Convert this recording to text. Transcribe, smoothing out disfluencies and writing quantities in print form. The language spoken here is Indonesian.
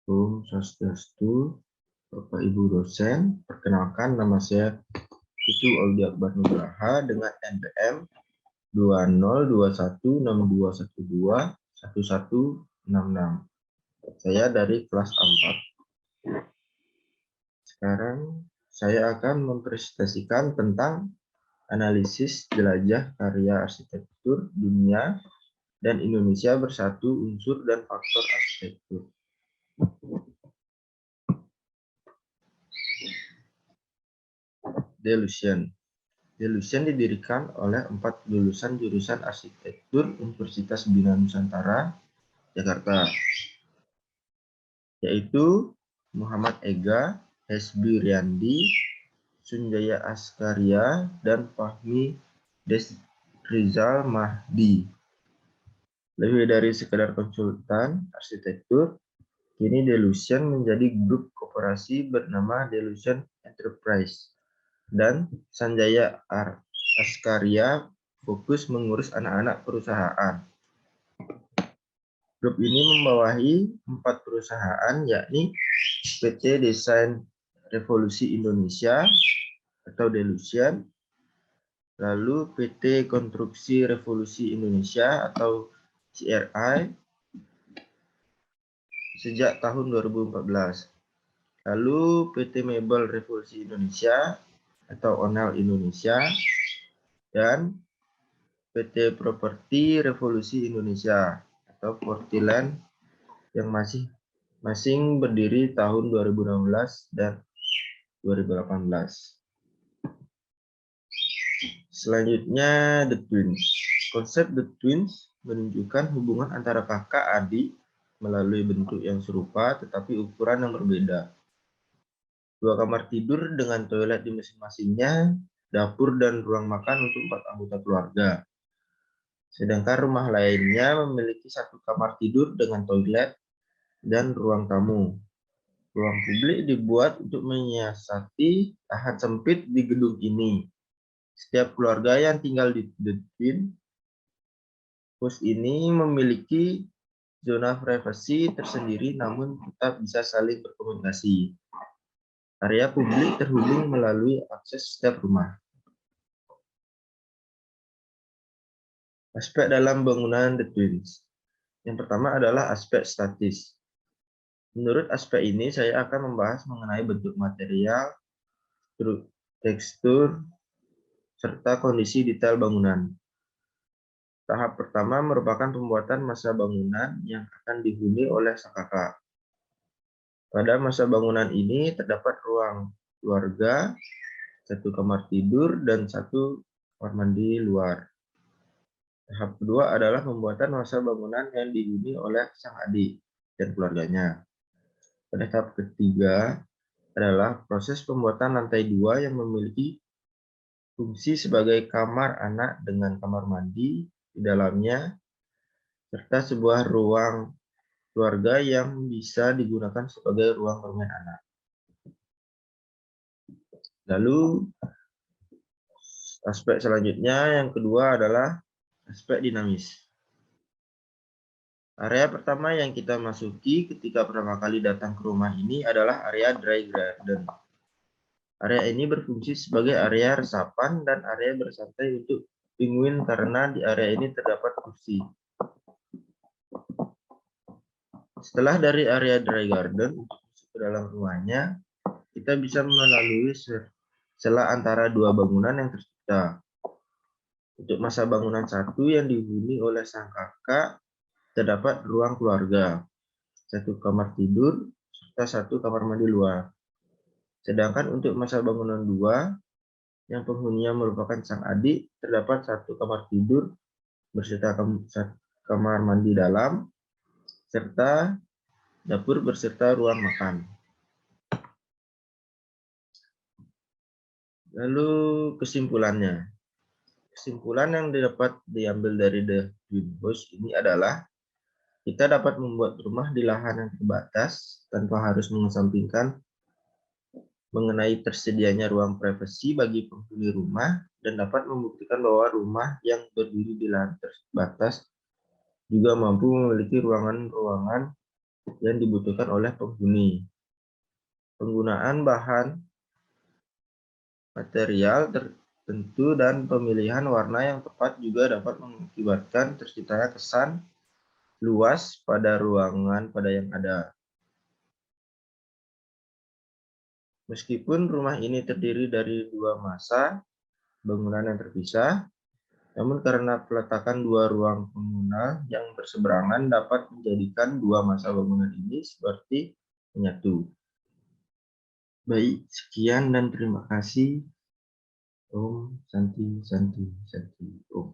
Om Swastiastu, Bapak Ibu dosen. Perkenalkan, nama saya Putu Audi Akbar Nugraha dengan NPM 202162121166. Saya dari kelas 4. Sekarang saya akan mempresentasikan tentang analisis jelajah karya arsitektur dunia dan Indonesia bersatu unsur dan faktor arsitektur. Delusion. Delusion didirikan oleh 4 lulusan jurusan arsitektur Universitas Bina Nusantara, Jakarta, yaitu Muhammad Ega, Hesbi Riyandi, Sunjaya Askaria, dan Fahmi Desrizal Mahdi. Lebih dari sekedar konsultan arsitektur, kini Delusion menjadi grup koperasi bernama Delusion Enterprise, dan Sanjaya Askaria fokus mengurus anak-anak perusahaan. Grup ini membawahi 4 perusahaan, yakni PT Desain Revolusi Indonesia atau Delusion, lalu PT Konstruksi Revolusi Indonesia atau CRI sejak tahun 2014, lalu PT Mebel Revolusi Indonesia atau Onel Indonesia, dan PT Properti Revolusi Indonesia atau Fortiland yang masing berdiri tahun 2016 dan 2018. Selanjutnya, The Twins. Konsep The Twins menunjukkan hubungan antara kakak adik melalui bentuk yang serupa tetapi ukuran yang berbeda. 2 kamar tidur dengan toilet di masing-masingnya, dapur dan ruang makan untuk 4 anggota keluarga. Sedangkan rumah lainnya memiliki 1 kamar tidur dengan toilet dan ruang tamu. Ruang publik dibuat untuk menyiasati lahan sempit di gedung ini. Setiap keluarga yang tinggal di The Twin House ini memiliki zona privasi tersendiri namun tetap bisa saling berkomunikasi. Area publik terhubung melalui akses setiap rumah. Aspek dalam bangunan The Twins. Yang pertama adalah aspek statis. Menurut aspek ini, saya akan membahas mengenai bentuk material, tekstur, serta kondisi detail bangunan. Tahap pertama merupakan pembuatan masa bangunan yang akan dihuni oleh sang kakak. Pada masa bangunan ini terdapat ruang keluarga, 1 kamar tidur, dan 1 kamar mandi luar. Tahap kedua adalah pembuatan masa bangunan yang dihuni oleh sang adik dan keluarganya. Pada tahap ketiga adalah proses pembuatan lantai 2 yang memiliki fungsi sebagai kamar anak dengan kamar mandi di dalamnya, serta sebuah ruang keluarga yang bisa digunakan sebagai ruang bermain anak. Lalu, aspek selanjutnya yang kedua adalah aspek dinamis. Area pertama yang kita masuki ketika pertama kali datang ke rumah ini adalah area dry garden. Area ini berfungsi sebagai area resapan dan area bersantai untuk penguin karena di area ini terdapat kursi. Setelah dari area dry garden untuk masuk ke dalam rumahnya, kita bisa melalui sela antara 2 bangunan yang tercipta. Untuk masa bangunan 1 yang dihuni oleh sang kakak, terdapat ruang keluarga, 1 kamar tidur, serta 1 kamar mandi luar. Sedangkan untuk masa bangunan 2, yang penghuninya merupakan sang adik, terdapat 1 kamar tidur beserta kamar mandi dalam, serta dapur beserta ruang makan. Lalu kesimpulannya. Kesimpulan yang dapat diambil dari The Twin House ini adalah kita dapat membuat rumah di lahan yang terbatas tanpa harus mengesampingkan mengenai tersedianya ruang privasi bagi penghuni rumah, dan dapat membuktikan bahwa rumah yang berdiri di lahan terbatas juga mampu memiliki ruangan-ruangan yang dibutuhkan oleh penghuni. Penggunaan bahan material tertentu dan pemilihan warna yang tepat juga dapat mengakibatkan terciptanya kesan luas pada ruangan pada yang ada. Meskipun rumah ini terdiri dari dua masa bangunan yang terpisah, namun karena peletakan dua ruang komunal yang berseberangan dapat menjadikan dua masa bangunan ini seperti menyatu. Baik, sekian dan terima kasih. Om Santi Santi Santi Om.